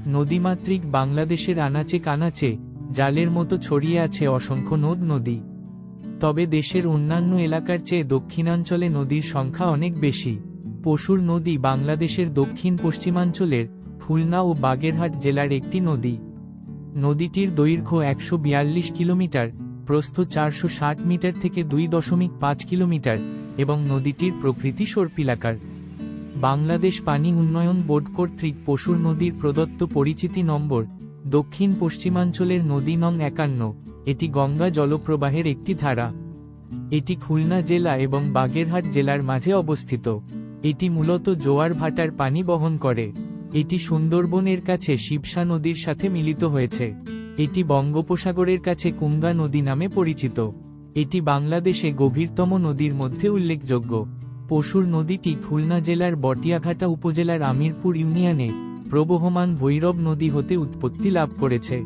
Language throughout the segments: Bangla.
নদীমাতৃক বাংলাদেশের আনাচে কানাচে জালের মতো ছড়িয়ে আছে অসংখ্য নদ নদী। তবে দেশের অন্যান্য এলাকার চেয়ে দক্ষিণাঞ্চলে নদীর সংখ্যা অনেক বেশি। পশুর নদী বাংলাদেশের দক্ষিণ পশ্চিমাঞ্চলের খুলনা ও বাগেরহাট জেলার একটি নদী। নদীটির দৈর্ঘ্য 142 কিলোমিটার, প্রস্থ 460 মিটার থেকে 2.5 কিলোমিটার এবং নদীটির প্রকৃতি সর্পিলাকার। বাংলাদেশ পানি উন্নয়ন বোর্ড কর্তৃক পশুর নদীর প্রদত্ত পরিচিতি নম্বর দক্ষিণ পশ্চিমাঞ্চলের নদী নং 51। এটি গঙ্গা জলপ্রবাহের একটি ধারা। এটি খুলনা জেলা এবং বাগেরহাট জেলার মাঝে অবস্থিত। এটি মূলত জোয়ার ভাটার পানি বহন করে। এটি সুন্দরবনের কাছে শিবসা নদীর সাথে মিলিত হয়েছে। এটি বঙ্গোপসাগরের কাছে কুঙ্গা নদী নামে পরিচিত। এটি বাংলাদেশে গভীরতম নদীর মধ্যে উল্লেখযোগ্য। পশুর নদীটি খুলনা জেলার বটিয়াঘাটা উপজেলার আমিরপুর ইউনিয়নে প্রবহমান ভৈরব নদী হতে উৎপত্তি লাভ করেছে।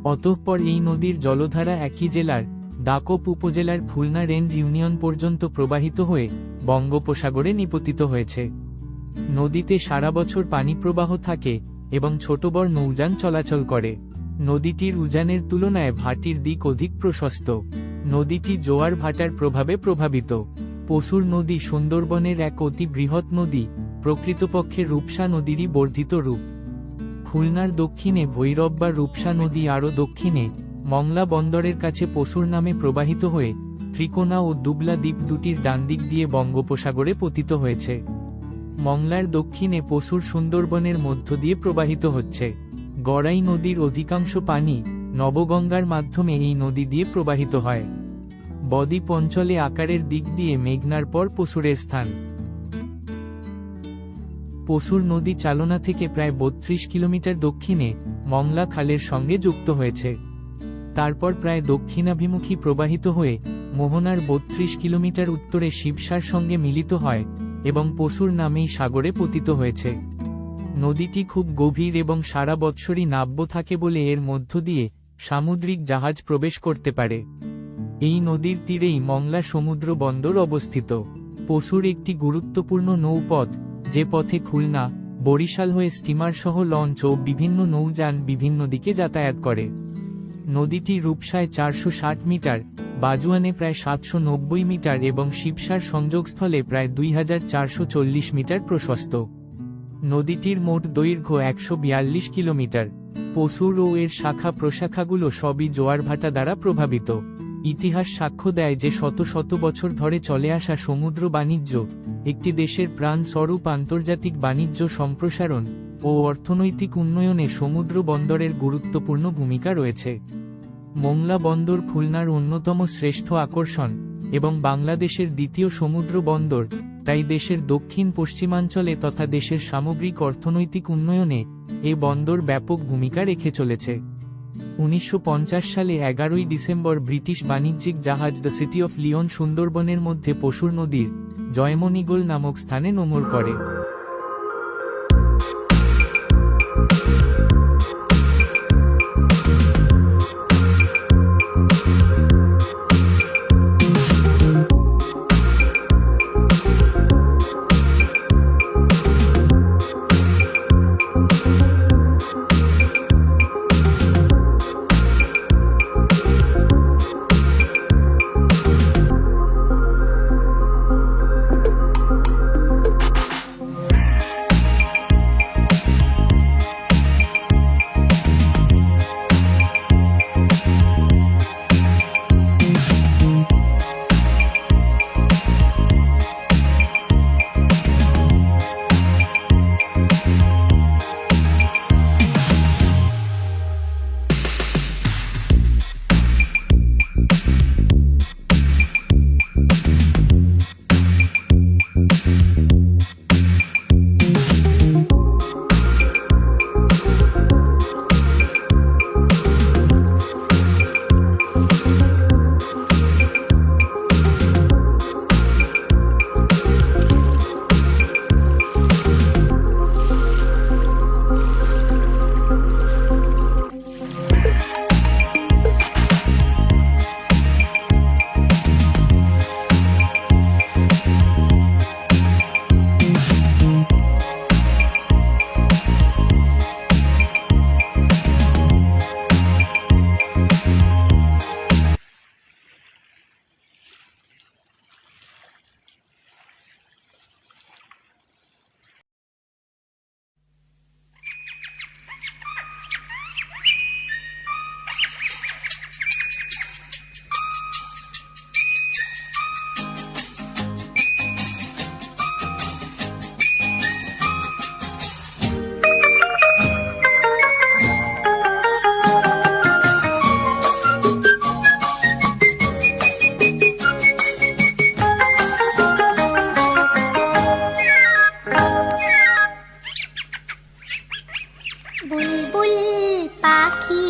অতঃপর এই নদীর জলধারা একই জেলার দাকপ উপজেলার খুলনা রেঞ্জ ইউনিয়ন পর্যন্ত প্রবাহিত হয়ে বঙ্গোপসাগরে নিপতিত হয়েছে। নদীতে সারা বছর পানি প্রবাহ থাকে এবং ছোট বড় নৌযান চলাচল করে। নদীটির উজানের তুলনায় ভাটির দিক অধিক প্রশস্ত। নদীটি জোয়ার ভাটার প্রভাবে প্রভাবিত। পশুর নদী সুন্দরবনের এক অতি বৃহৎ নদী, প্রকৃতপক্ষে রূপসা নদীরই বর্ধিত রূপ। খুলনার দক্ষিণে ভৈরব বা রূপসা নদী, আরও দক্ষিণে মংলা বন্দরের কাছে পশুর নামে প্রবাহিত হয়ে ত্রিকোণা ও দুবলা দ্বীপ দুটির ডানদিক দিয়ে বঙ্গোপসাগরে পতিত হয়েছে। মংলার দক্ষিণে পশুর সুন্দরবনের মধ্য দিয়ে প্রবাহিত হচ্ছে। গড়াই নদীর অধিকাংশ পানি নবগঙ্গার মাধ্যমে এই নদী দিয়ে প্রবাহিত হয়। বদ্বীপ অঞ্চলে আকারের দিক দিয়ে মেঘনার পর পশুরের স্থান। পশুর নদী চালনা থেকে প্রায় 32 কিলোমিটার দক্ষিণে মংলা খালের সঙ্গে যুক্ত হয়েছে। তারপর প্রায় দক্ষিণাভিমুখী প্রবাহিত হয়ে মোহনার 32 কিলোমিটার উত্তরে শিবসার সঙ্গে মিলিত হয় এবং পশুর নামেই সাগরে পতিত হয়েছে। নদীটি খুব গভীর এবং সারা বৎসরই নাব্য থাকে বলে এর মধ্য দিয়ে সামুদ্রিক জাহাজ প্রবেশ করতে পারে। এই নদীর তীরেই মংলা সমুদ্র বন্দর অবস্থিত। পশুর একটি গুরুত্বপূর্ণ নৌপথ, যে পথে খুলনা, বরিশাল হয়ে স্টিমার সহ লঞ্চ ও বিভিন্ন নৌযান বিভিন্ন দিকে যাতায়াত করে। নদীটি রূপসায় 460 মিটার, বাজুয়ানে প্রায় 790 মিটার এবং শিবসার সংযোগস্থলে প্রায় 2440 মিটার প্রশস্ত। নদীটির মোট দৈর্ঘ্য 142 কিলোমিটার। পশুর ও এর শাখা প্রশাখাগুলো সবই জোয়ার ভাটা দ্বারা প্রভাবিত। ইতিহাস সাক্ষ্য দেয় যে শত শত বছর ধরে চলে আসা সমুদ্র বাণিজ্য একটি দেশের প্রাণ স্বরূপ আন্তর্জাতিক বাণিজ্য সম্প্রসারণ ও অর্থনৈতিক উন্নয়নে সমুদ্র বন্দরের গুরুত্বপূর্ণ ভূমিকা রয়েছে। মংলা বন্দর খুলনার অন্যতম শ্রেষ্ঠ আকর্ষণ এবং বাংলাদেশের দ্বিতীয় সমুদ্র বন্দর, তাই দেশের দক্ষিণ পশ্চিমাঞ্চলে তথা দেশের সামগ্রিক অর্থনৈতিক উন্নয়নে এ বন্দর ব্যাপক ভূমিকা রেখে চলেছে। 1950 সালে 11 ডিসেম্বর ব্রিটিশ বাণিজ্যিক জাহাজ দ্য সিটি অফ লিওন সুন্দরবনের মধ্যে পশুর নদীর জয়মণিগোল নামক স্থানে নোঙর করে। বুলবুল পাখি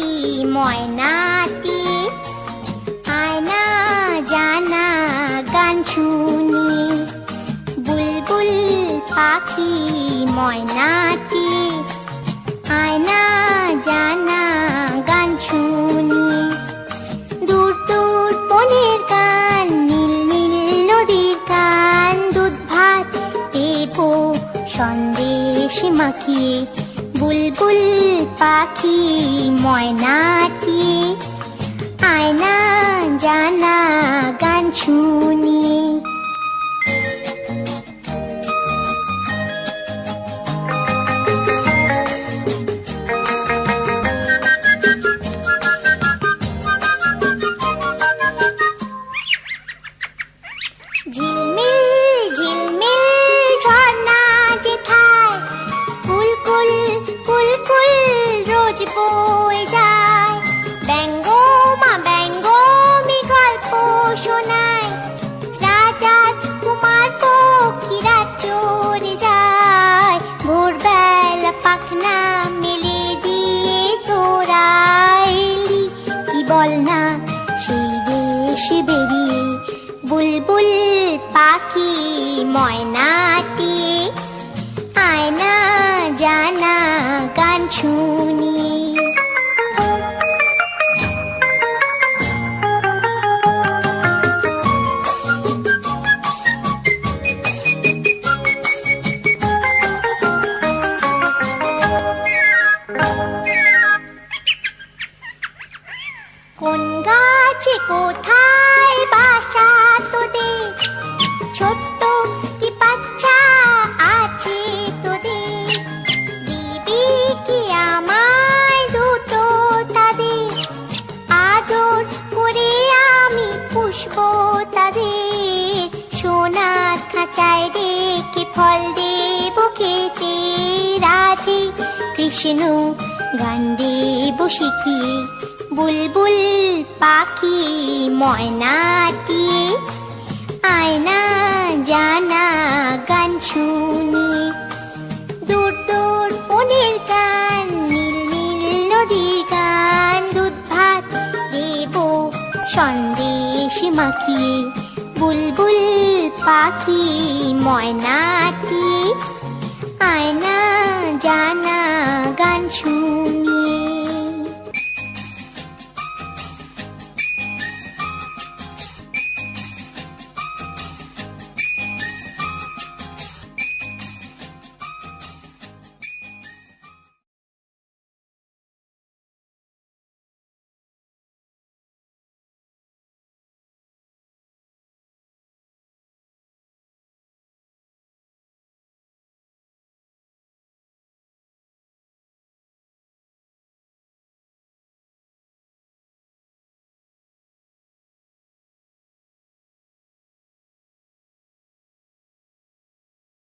ময়নাটি আয়না জানা গান শুনি। বুলবুল পাখি ময়নাটি আয়না জানা গান শুনি। দূর দূর বনের গান, নীল নীল নদীর গান, দুধ ভাত দেবো সন্দেশ মাখিয়ে। বুলবুল পাখি ময়নাটি আয়না জানা গান শুনি। ঝিলমিল ঝিলমিল ঝর্ণা যেথায় কুলকুল কুলকুল রোজ বয়ে যায়। ব্যঙ্গমা ব্যঙ্গমি গল্প শোনায়, রাজার কুমার পক্ষীরা চড়ে যায়। ভোরবেলা পাখনা মেলে দিয়ে তোরা এলি, কি বল না সেই দেশে বেরিয়ে। বুলবুল পাখি ময়নাটি আয়না জানা গান শুনি। কোন গাছে কোথায় বাসা তোদের, ছোট্ট কি বাচ্চা আছে তোদের। দিবি কি আমায় দুটো তাদের, আদর করে আমি পুষবো তাদের। সোনার খাঁচায় রেখে ফল দেবো খেতে, রাধে কৃষ্ণ গান দেবো শিখিয়ে। বুলবুল পাখি ময়নাটি আয়না জানা গান শুনি। দূর দূর বনের গান, নীল নীল নদীর গান, দুধ ভাত দেবো সন্দেশ মাখিয়ে। বুলবুল পাখি ময়নাটি